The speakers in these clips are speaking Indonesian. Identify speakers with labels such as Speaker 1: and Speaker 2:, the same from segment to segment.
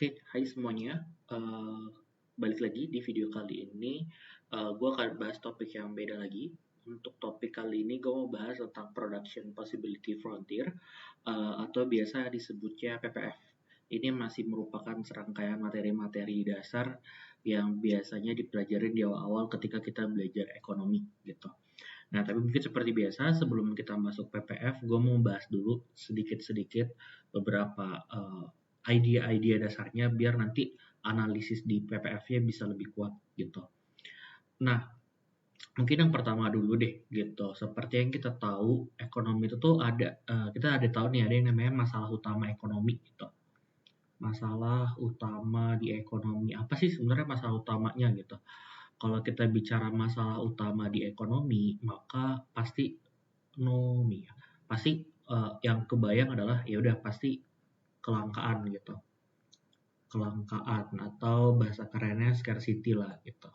Speaker 1: Oke, hai semuanya. Balik lagi di video kali ini, gue akan bahas topik yang beda lagi. Untuk topik kali ini gue mau bahas tentang Production Possibility Frontier, atau biasa disebutnya PPF. Ini masih merupakan serangkaian materi-materi dasar yang biasanya dipelajarin di awal-awal ketika kita belajar ekonomi gitu. Nah, tapi mungkin seperti biasa, sebelum kita masuk PPF, gue mau bahas dulu sedikit-sedikit beberapa idea-idea dasarnya biar nanti analisis di PPF-nya bisa lebih kuat gitu. Nah, mungkin yang pertama dulu deh gitu. Seperti yang kita tahu, ekonomi itu tuh ada kita ada tahu nih ada yang namanya masalah utama ekonomi gitu. Masalah utama di ekonomi apa sih sebenarnya masalah utamanya gitu? Kalau kita bicara masalah utama di ekonomi, maka pasti pasti yang kebayang adalah ya udah pasti kelangkaan gitu. Kelangkaan atau bahasa kerennya scarcity lah gitu.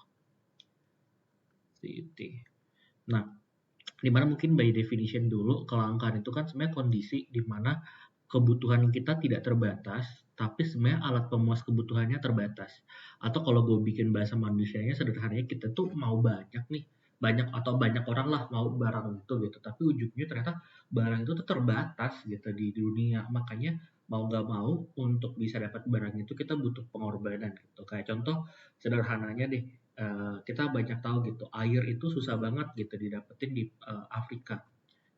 Speaker 1: Scarcity. Nah, dimana mungkin by definition dulu kelangkaan itu kan sebenarnya kondisi dimana kebutuhan kita tidak terbatas, tapi sebenarnya alat pemuas kebutuhannya terbatas. Atau kalau gue bikin bahasa manusianya sederhananya kita tuh mau banyak nih, banyak atau banyak orang lah mau barang itu gitu, tapi ujungnya ternyata barang itu tuh terbatas gitu di dunia. Makanya mau nggak mau untuk bisa dapat barang itu kita butuh pengorbanan gitu. Kayak contoh sederhananya deh, kita banyak tahu gitu air itu susah banget gitu didapetin di Afrika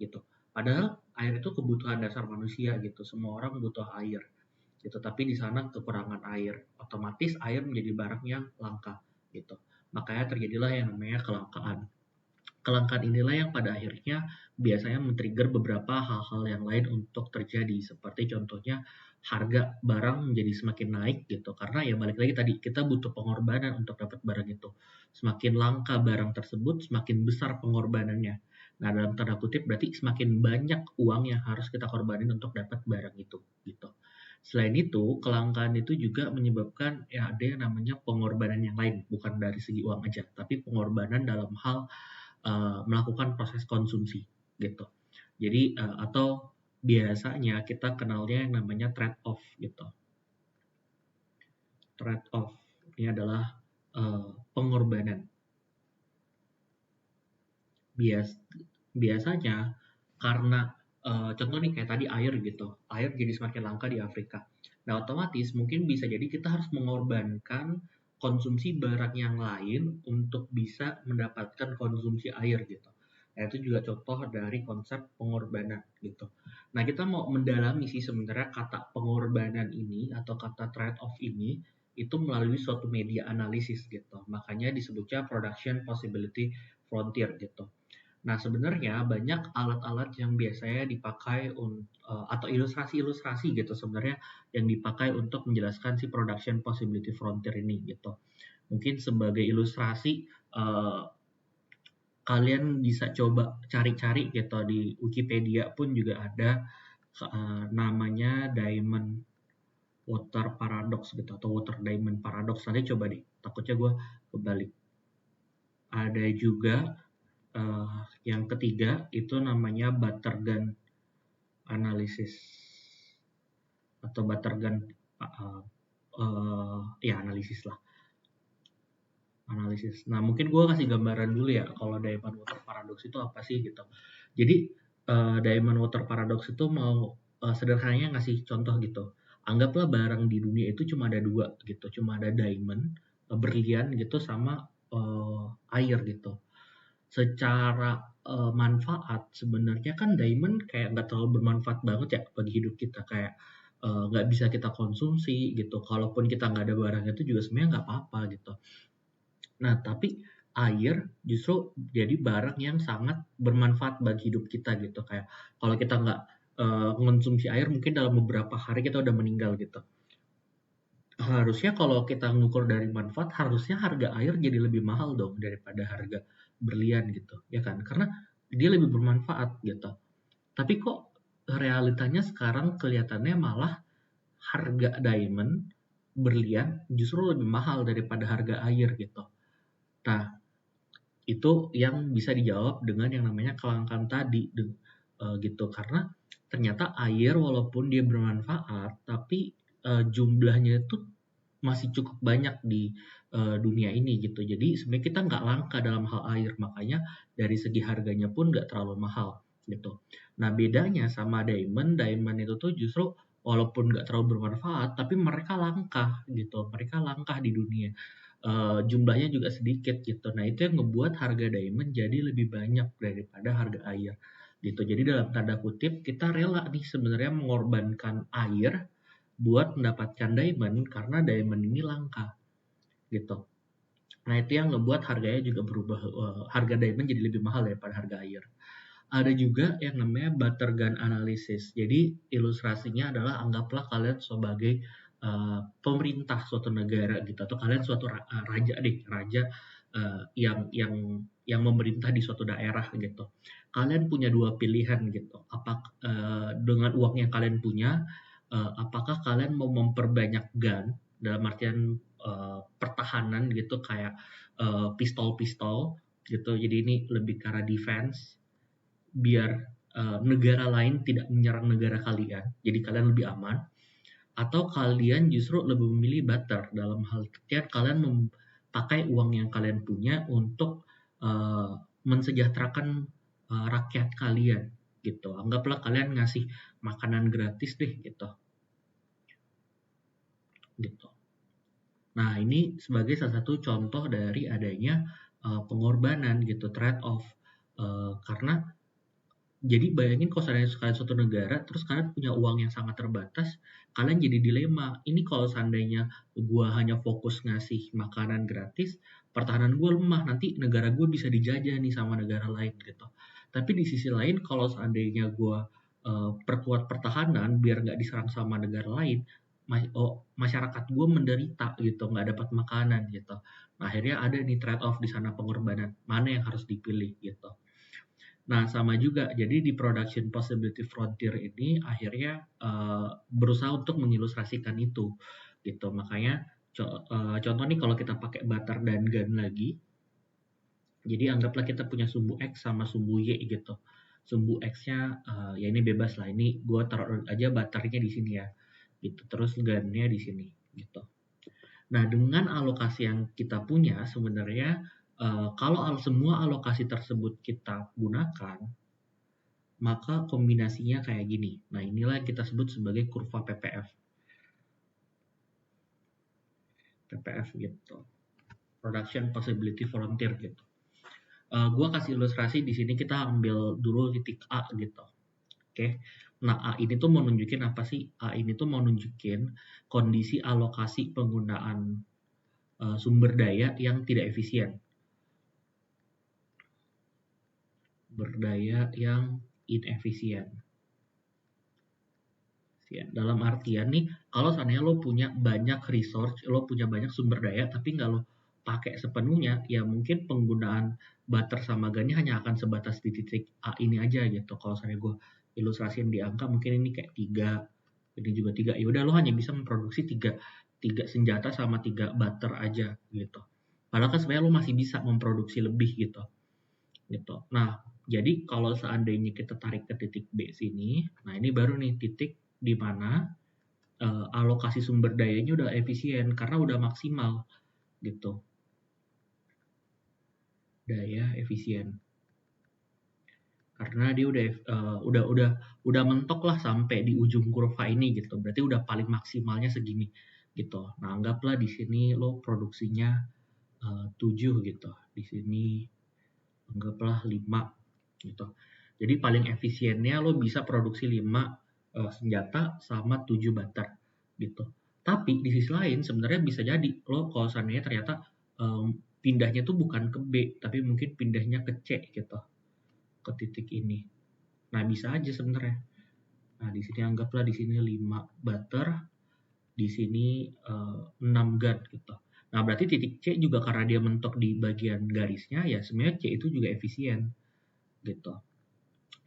Speaker 1: gitu. Padahal air itu kebutuhan dasar manusia gitu. Semua orang butuh air gitu. Tapi di sana kekurangan air, otomatis air menjadi barang yang langka gitu. Makanya terjadilah yang namanya kelangkaan. Kelangkaan inilah yang pada akhirnya biasanya men-trigger beberapa hal-hal yang lain untuk terjadi. Seperti contohnya harga barang menjadi semakin naik gitu. Karena ya balik lagi tadi kita butuh pengorbanan untuk dapat barang itu. Semakin langka barang tersebut, semakin besar pengorbanannya. Nah, dalam tanda kutip berarti semakin banyak uang yang harus kita korbanin untuk dapat barang itu gitu. Selain itu, kelangkaan itu juga menyebabkan ya ada yang namanya pengorbanan yang lain, bukan dari segi uang aja, tapi pengorbanan dalam hal melakukan proses konsumsi gitu. Jadi atau biasanya kita kenalnya yang namanya trade off gitu. Trade off ini adalah pengorbanan. Biasanya karena contoh nih kayak tadi air gitu. Air jadi semakin langka di Afrika. Nah, otomatis mungkin bisa jadi kita harus mengorbankan konsumsi barang yang lain untuk bisa mendapatkan konsumsi air gitu. Nah, itu juga contoh dari konsep pengorbanan gitu. Nah, kita mau mendalami sih sebenarnya kata pengorbanan ini atau kata trade off ini itu melalui suatu media analisis gitu. Makanya disebutnya production possibility frontier gitu. Nah, sebenarnya banyak alat-alat yang biasanya dipakai atau ilustrasi-ilustrasi gitu sebenarnya yang dipakai untuk menjelaskan si production possibility frontier ini gitu. Mungkin sebagai ilustrasi kalian bisa coba cari-cari gitu di Wikipedia pun juga ada namanya Diamond Water Paradox gitu atau Water Diamond Paradox. Nanti coba deh, takutnya gue kebalik. Ada juga yang ketiga itu namanya Buttergun Analysis atau Buttergun ya analisis lah. Analisis. Nah, mungkin gue kasih gambaran dulu ya kalau Diamond Water Paradox itu apa sih gitu. Jadi Diamond Water Paradox itu mau sederhananya ngasih contoh gitu. Anggaplah barang di dunia itu cuma ada dua gitu, cuma ada diamond, berlian gitu sama air gitu. Secara manfaat sebenarnya kan diamond kayak nggak terlalu bermanfaat banget ya bagi hidup kita, kayak nggak bisa kita konsumsi gitu. Kalaupun kita nggak ada barang itu juga sebenarnya nggak apa-apa gitu. Nah, tapi air justru jadi barang yang sangat bermanfaat bagi hidup kita gitu. Kayak kalau kita nggak mengonsumsi air mungkin dalam beberapa hari kita udah meninggal gitu. Harusnya kalau kita ngukur dari manfaat, harusnya harga air jadi lebih mahal dong daripada harga berlian gitu, ya kan? Karena dia lebih bermanfaat gitu. Tapi kok realitanya sekarang kelihatannya malah harga diamond, berlian justru lebih mahal daripada harga air gitu. Nah, itu yang bisa dijawab dengan yang namanya kelangkaan tadi gitu. Karena ternyata air walaupun dia bermanfaat, tapi jumlahnya itu masih cukup banyak di dunia ini gitu. Jadi sebenarnya kita nggak langka dalam hal air, makanya dari segi harganya pun nggak terlalu mahal gitu. Nah bedanya sama diamond, diamond itu tuh justru walaupun nggak terlalu bermanfaat, tapi mereka langka gitu. Mereka langka di dunia. Jumlahnya juga sedikit gitu. Nah itu yang ngebuat harga diamond jadi lebih banyak daripada harga air gitu. Jadi dalam tanda kutip kita rela nih sebenarnya mengorbankan air buat mendapatkan diamond karena diamond ini langka gitu. Nah itu yang ngebuat harganya juga berubah, harga diamond jadi lebih mahal daripada harga air. Ada juga yang namanya butter gun analysis. Jadi ilustrasinya adalah anggaplah kalian sebagai pemerintah suatu negara gitu, atau kalian suatu raja deh, raja yang memerintah di suatu daerah gitu. Kalian punya dua pilihan gitu. Dengan uang yang kalian punya, apakah kalian mau memperbanyak gun dalam artian pertahanan gitu kayak pistol-pistol gitu. Jadi ini lebih ke arah defense biar negara lain tidak menyerang negara kalian, jadi kalian lebih aman. Atau kalian justru lebih memilih barter dalam hal artian kalian memakai uang yang kalian punya untuk mensejahterakan rakyat kalian gitu. Anggaplah kalian ngasih makanan gratis deh gitu. Nah ini sebagai salah satu contoh dari adanya pengorbanan gitu, trade off. Karena jadi bayangin kalau seandainya kalian suatu negara, terus kalian punya uang yang sangat terbatas, kalian jadi dilema. Ini kalau seandainya gua hanya fokus ngasih makanan gratis, pertahanan gue lemah, nanti negara gue bisa dijajah nih sama negara lain gitu. Tapi di sisi lain, kalau seandainya gua perkuat pertahanan biar nggak diserang sama negara lain, masyarakat gue menderita gitu, nggak dapat makanan gitu. Nah, akhirnya ada nih trade off di sana pengorbanan, mana yang harus dipilih gitu. Nah, sama juga. Jadi di Production Possibility Frontier ini akhirnya berusaha untuk mengilustrasikan itu, gitu. Makanya contoh nih kalau kita pakai butter dan gun lagi, jadi anggaplah kita punya sumbu X sama sumbu Y gitu. Sumbu X-nya ya ini bebas lah. Ini gue taruh aja butternya di sini ya, gitu. Terus gunnya di sini, gitu. Nah, dengan alokasi yang kita punya sebenarnya kalau semua alokasi tersebut kita gunakan, maka kombinasinya kayak gini. Nah, inilah yang kita sebut sebagai kurva PPF. PPF gitu. Production Possibility Frontier gitu. Gua kasih ilustrasi di sini kita ambil dulu titik A gitu. Oke. Nah, A ini tuh mau nunjukin apa sih? A ini tuh mau nunjukin kondisi alokasi penggunaan sumber daya yang tidak efisien. Berdaya yang inefisien. Dalam artian nih, kalau seandainya lo punya banyak resource, lo punya banyak sumber daya, tapi nggak lo pakai sepenuhnya, ya mungkin penggunaan butter sama gunnya hanya akan sebatas di titik A ini aja gitu. Kalau seandainya gue ilustrasiin di angka, mungkin ini kayak 3, ini juga 3. Ya udah lo hanya bisa memproduksi 3 senjata sama 3 butter aja gitu. Padahal kan sebenarnya lo masih bisa memproduksi lebih gitu. Nah, jadi kalau seandainya kita tarik ke titik B sini, nah ini baru nih titik di mana alokasi sumber dayanya udah efisien karena udah maksimal gitu. Daya efisien. Karena dia udah mentok lah sampai di ujung kurva ini gitu. Berarti udah paling maksimalnya segini gitu. Nah, anggaplah di sini lo produksinya 7 gitu. Di sini anggaplah 5 gitu. Jadi paling efisiennya lo bisa produksi 5 senjata sama 7 butter gitu. Tapi di sisi lain sebenarnya bisa jadi lo kalau seandainya ternyata pindahnya tuh bukan ke B, tapi mungkin pindahnya ke C gitu, ke titik ini. Nah bisa aja sebenarnya. Nah di sini anggaplah di sini 5 butter, di sini 6 gun gitu. Nah berarti titik C juga karena dia mentok di bagian garisnya ya sebenarnya C itu juga efisien gitu.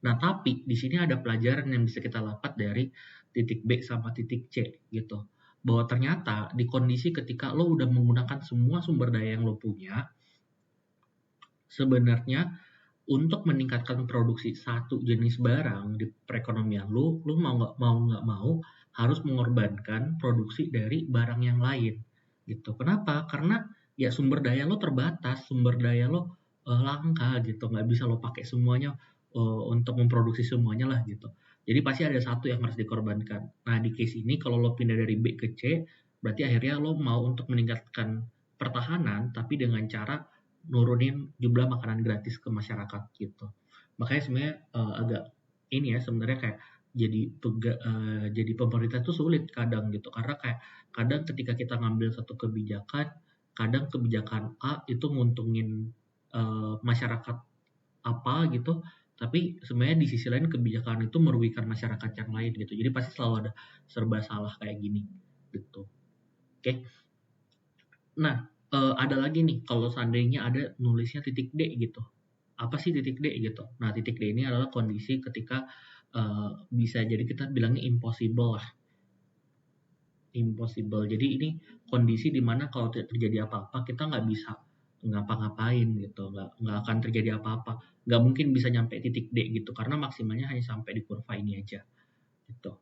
Speaker 1: Nah, tapi di sini ada pelajaran yang bisa kita dapat dari titik B sama titik C gitu. Bahwa ternyata di kondisi ketika lo udah menggunakan semua sumber daya yang lo punya, sebenarnya untuk meningkatkan produksi satu jenis barang di perekonomian lo mau nggak mau harus mengorbankan produksi dari barang yang lain gitu. Kenapa? Karena ya sumber daya lo terbatas, sumber daya lo langka gitu, nggak bisa lo pakai semuanya untuk memproduksi semuanya lah gitu. Jadi pasti ada satu yang harus dikorbankan. Nah di case ini kalau lo pindah dari B ke C, berarti akhirnya lo mau untuk meningkatkan pertahanan, tapi dengan cara nurunin jumlah makanan gratis ke masyarakat gitu. Makanya sebenarnya agak ini ya sebenarnya kayak jadi pemerintah tuh sulit kadang gitu karena kayak kadang ketika kita ngambil satu kebijakan, kadang kebijakan A itu nguntungin masyarakat apa gitu, tapi sebenarnya di sisi lain kebijakan itu merugikan masyarakat yang lain gitu. Jadi pasti selalu ada serba salah kayak gini gitu. Oke. Nah, ada lagi nih kalau seandainya ada nulisnya titik D gitu. Apa sih titik D gitu? Nah, titik D ini adalah kondisi ketika bisa jadi kita bilangnya impossible lah. Impossible. Jadi ini kondisi di mana kalau tidak terjadi apa-apa kita nggak bisa ngapa-ngapain gitu, nggak akan terjadi apa-apa, nggak mungkin bisa nyampe titik D gitu karena maksimalnya hanya sampai di kurva ini aja gitu.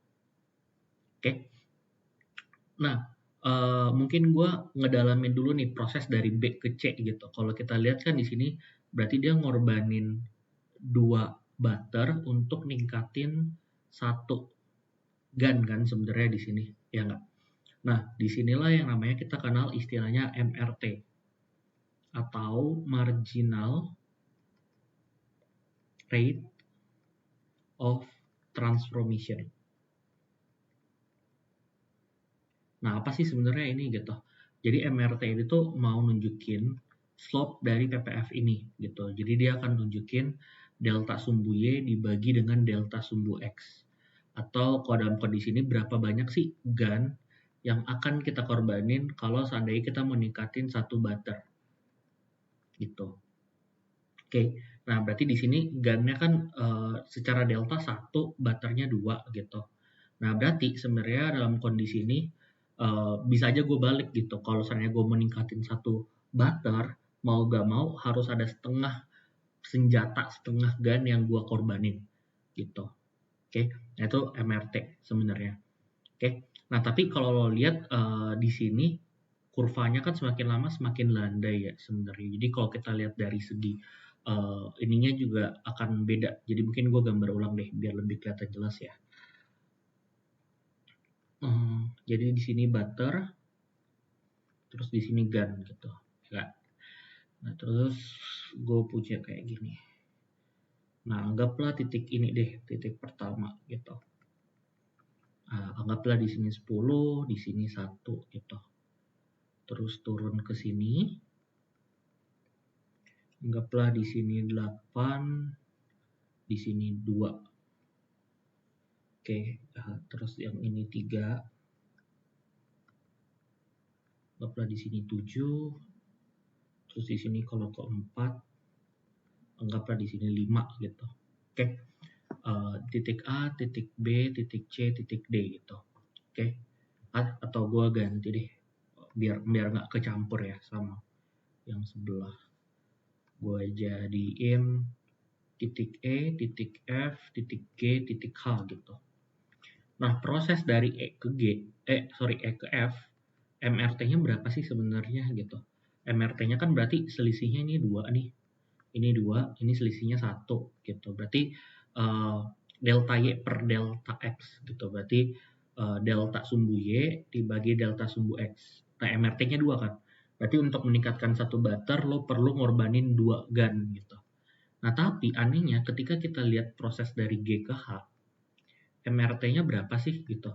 Speaker 1: Oke. Nah, mungkin gue ngedalamin dulu nih proses dari B ke C gitu. Kalau kita lihat kan di sini berarti dia ngorbanin 2 butter untuk ningkatin 1 gun kan sebenarnya di sini, ya nggak? Nah, disinilah yang namanya kita kenal istilahnya MRT atau Marginal Rate of Transformation. Nah, apa sih sebenarnya ini gitu? Jadi MRT ini tuh mau nunjukin slope dari PPF ini gitu. Jadi dia akan nunjukin delta sumbu Y dibagi dengan delta sumbu X. Atau kalau dalam kondisi ini berapa banyak sih gun yang akan kita korbanin kalau seandainya kita meningkatin 1 butter gitu. Oke, nah berarti di sini gunnya kan secara delta 1, butternya 2 gitu. Nah berarti sebenarnya dalam kondisi ini bisa aja gue balik gitu. Kalau misalnya gue meningkatin 1 butter, mau gak mau harus ada setengah senjata, setengah gun yang gue korbanin gitu. Oke, nah itu MRT sebenarnya. Oke, nah tapi kalau lo lihat di sini kurvanya kan semakin lama semakin landai ya sebenarnya. Jadi kalau kita lihat dari segi ininya juga akan beda. Jadi mungkin gue gambar ulang deh biar lebih kelihatan jelas ya. Jadi di sini butter, terus di sini gun gitu. Ya. Nah terus gue punya kayak gini. Nah anggaplah titik ini deh, titik pertama gitu. Nah, anggaplah di sini 10, di sini 1 gitu. Terus turun ke sini. Anggaplah di sini 8, di sini 2. Oke, terus yang ini 3. Anggaplah di sini 7. Terus di sini kalau ke 4, anggaplah di sini 5 gitu. Oke. Titik A, titik B, titik C, titik D gitu. Oke. Atau gua ganti deh biar nggak kecampur ya sama yang sebelah. Gua jadiin titik E, titik F, titik G, titik H gitu. Nah, proses dari E ke F, MRT-nya berapa sih sebenarnya gitu. MRT-nya kan berarti selisihnya ini 2 nih. Ini 2, ini selisihnya 1 gitu. Berarti delta Y per delta X gitu. Berarti delta sumbu Y dibagi delta sumbu X. Nah, MRT-nya 2 kan. Berarti untuk meningkatkan 1 butter lo perlu ngorbanin 2 gun gitu. Nah, tapi anehnya ketika kita lihat proses dari G ke H, MRT-nya berapa sih gitu.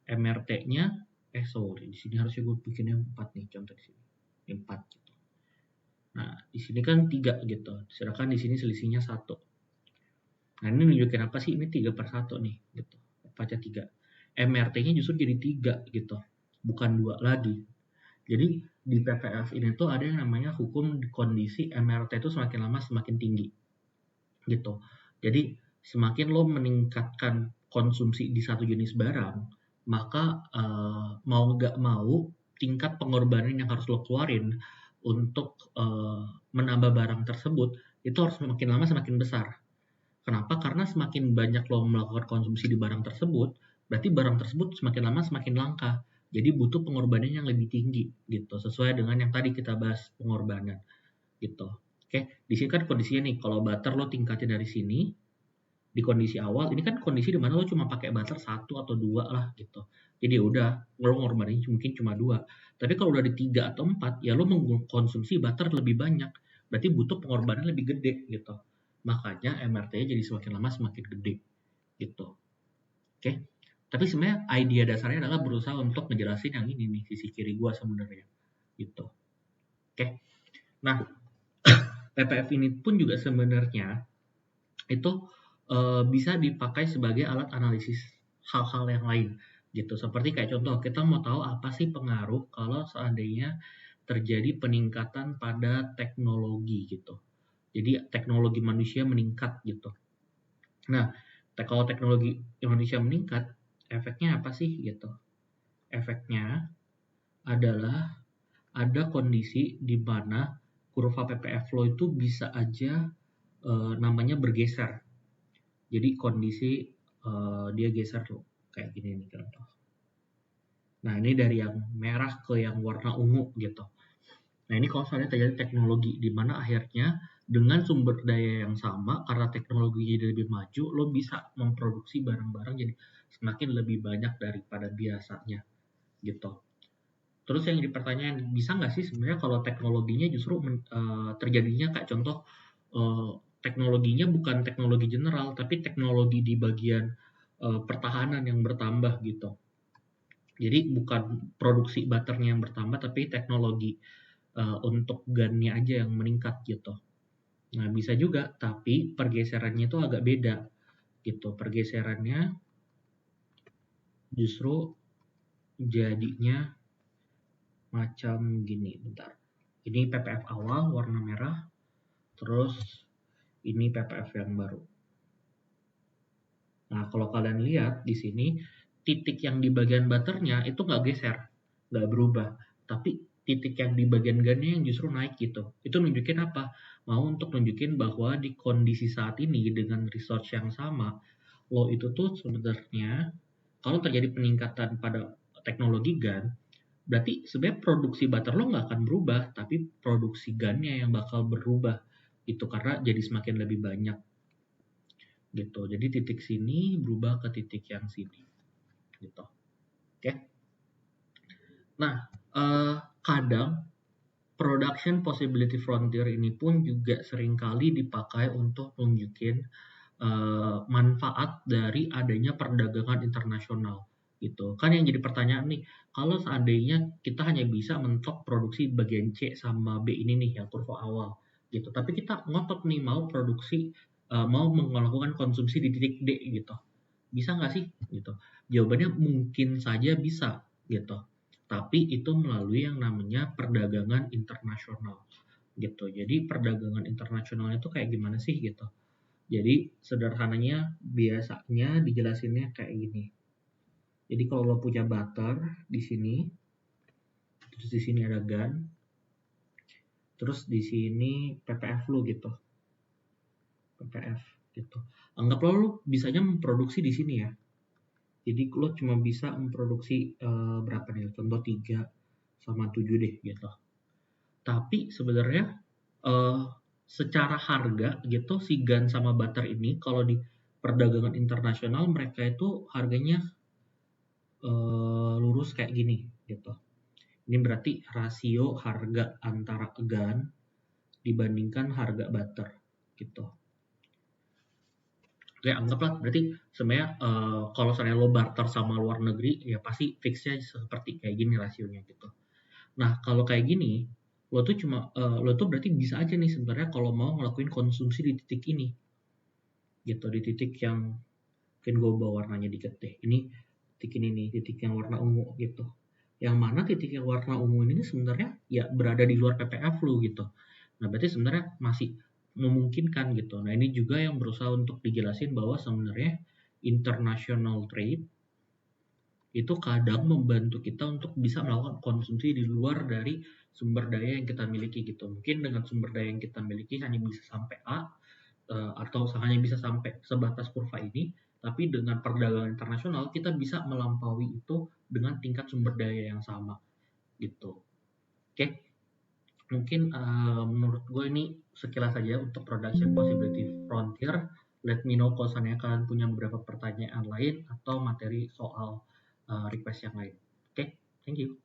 Speaker 1: MRT-nya sorry, di sini harusnya gue bikinnya 4 nih, contoh di sini. 4 gitu. Nah, di sini kan 3 gitu. Sedangkan di sini selisihnya 1. Nah, ini nunjukin apa sih? Ini 3 per 1 nih gitu. Baca 3. MRT-nya justru jadi 3 gitu. Bukan 2 lagi. Jadi di PPF ini tuh ada yang namanya hukum kondisi MRT itu semakin lama semakin tinggi. Gitu. Jadi semakin lo meningkatkan konsumsi di satu jenis barang, maka mau nggak mau tingkat pengorbanan yang harus lo keluarin untuk menambah barang tersebut itu harus semakin lama semakin besar. Kenapa? Karena semakin banyak lo melakukan konsumsi di barang tersebut, berarti barang tersebut semakin lama semakin langka. Jadi butuh pengorbanan yang lebih tinggi gitu, sesuai dengan yang tadi kita bahas pengorbanan gitu. Oke, di sini kan kondisinya nih, kalau butter lo tingkatin dari sini, di kondisi awal, ini kan kondisi di mana lo cuma pakai butter 1 atau 2 lah gitu. Jadi ya udah, lo ngorbanin mungkin cuma 2. Tapi kalau udah di 3 atau 4, ya lo mengkonsumsi butter lebih banyak. Berarti butuh pengorbanan lebih gede gitu. Makanya MRT-nya jadi semakin lama semakin gede gitu. Oke. Tapi sebenarnya idea dasarnya adalah berusaha untuk ngejelasin yang ini nih, sisi kiri gua sebenarnya gitu. Oke. Nah, PPF ini pun juga sebenarnya itu bisa dipakai sebagai alat analisis hal-hal yang lain gitu. Seperti kayak contoh, kita mau tahu apa sih pengaruh kalau seandainya terjadi peningkatan pada teknologi gitu. Jadi teknologi manusia meningkat gitu. Nah, kalau teknologi manusia meningkat, efeknya apa sih gitu? Efeknya adalah ada kondisi di mana kurva PPF flow itu bisa aja namanya bergeser. Jadi kondisi dia geser tuh kayak gini nih contoh. Nah ini dari yang merah ke yang warna ungu gitu. Nah ini kalau misalnya terjadi teknologi di mana akhirnya dengan sumber daya yang sama karena teknologinya jadi lebih maju, lo bisa memproduksi barang-barang jadi semakin lebih banyak daripada biasanya gitu. Terus yang jadi pertanyaan, bisa nggak sih sebenarnya kalau teknologinya justru terjadinya kayak contoh teknologinya bukan teknologi general, tapi teknologi di bagian pertahanan yang bertambah gitu. Jadi bukan produksi butternya yang bertambah, tapi teknologi untuk gunnya aja yang meningkat gitu. Nah bisa juga, tapi pergeserannya itu agak beda gitu. Pergeserannya justru jadinya macam gini, bentar. Ini PPF awal warna merah, terus ini PPF yang baru. Nah, kalau kalian lihat di sini, titik yang di bagian butternya itu nggak geser, nggak berubah. Tapi titik yang di bagian gunnya yang justru naik gitu. Itu nunjukin apa? Mau untuk nunjukin bahwa di kondisi saat ini dengan research yang sama, lo itu tuh sebenarnya kalau terjadi peningkatan pada teknologi gun, berarti sebenarnya produksi butter lo nggak akan berubah, tapi produksi gunnya yang bakal berubah. Itu karena jadi semakin lebih banyak gitu. Jadi titik sini berubah ke titik yang sini gitu. Oke. Nah, kadang production possibility frontier ini pun juga seringkali dipakai untuk nunjukin manfaat dari adanya perdagangan internasional gitu. Kan yang jadi pertanyaan nih, kalau seandainya kita hanya bisa mentok produksi bagian C sama B ini nih yang kurva awal gitu. Tapi kita ngotot nih mau produksi mau melakukan konsumsi di titik D gitu. Bisa nggak sih gitu? Jawabannya mungkin saja bisa gitu. Tapi itu melalui yang namanya perdagangan internasional gitu. Jadi perdagangan internasional itu kayak gimana sih gitu? Jadi sederhananya biasanya dijelasinnya kayak gini. Jadi kalau lo punya butter di sini, terus di sini ada gun, terus di sini PPF lo gitu, PPF gitu. Anggaplah lo bisanya memproduksi di sini ya. Jadi lo cuma bisa memproduksi berapa nih? Contoh 3 sama 7 deh gitu. Tapi sebenarnya eh, secara harga gitu si gun sama butter ini kalau di perdagangan internasional mereka itu harganya lurus kayak gini gitu. Ini berarti rasio harga antara gun dibandingkan harga butter gitu. Oke, anggaplah berarti sebenarnya kalau misalnya lo barter sama luar negeri ya pasti fixnya seperti kayak gini rasionya gitu. Nah kalau kayak gini lo tuh berarti bisa aja nih sebenarnya kalau mau ngelakuin konsumsi di titik ini gitu, di titik yang mungkin gue bawa warnanya dikit deh. Ini titik ini nih, titik yang warna ungu gitu. Yang mana titik yang warna ungu ini sebenarnya ya berada di luar PPF lo gitu. Nah berarti sebenarnya masih memungkinkan gitu. Nah ini juga yang berusaha untuk dijelasin bahwa sebenarnya international trade itu kadang membantu kita untuk bisa melakukan konsumsi di luar dari sumber daya yang kita miliki gitu. Mungkin dengan sumber daya yang kita miliki hanya bisa sampai A atau hanya bisa sampai sebatas kurva ini, Tapi dengan perdagangan internasional kita bisa melampaui itu dengan tingkat sumber daya yang sama gitu. Oke, mungkin menurut gue ini sekilas saja untuk Production Possibility Frontier. Let me know kalau seandainya kalian punya beberapa pertanyaan lain atau materi soal request yang lain. Oke, thank you.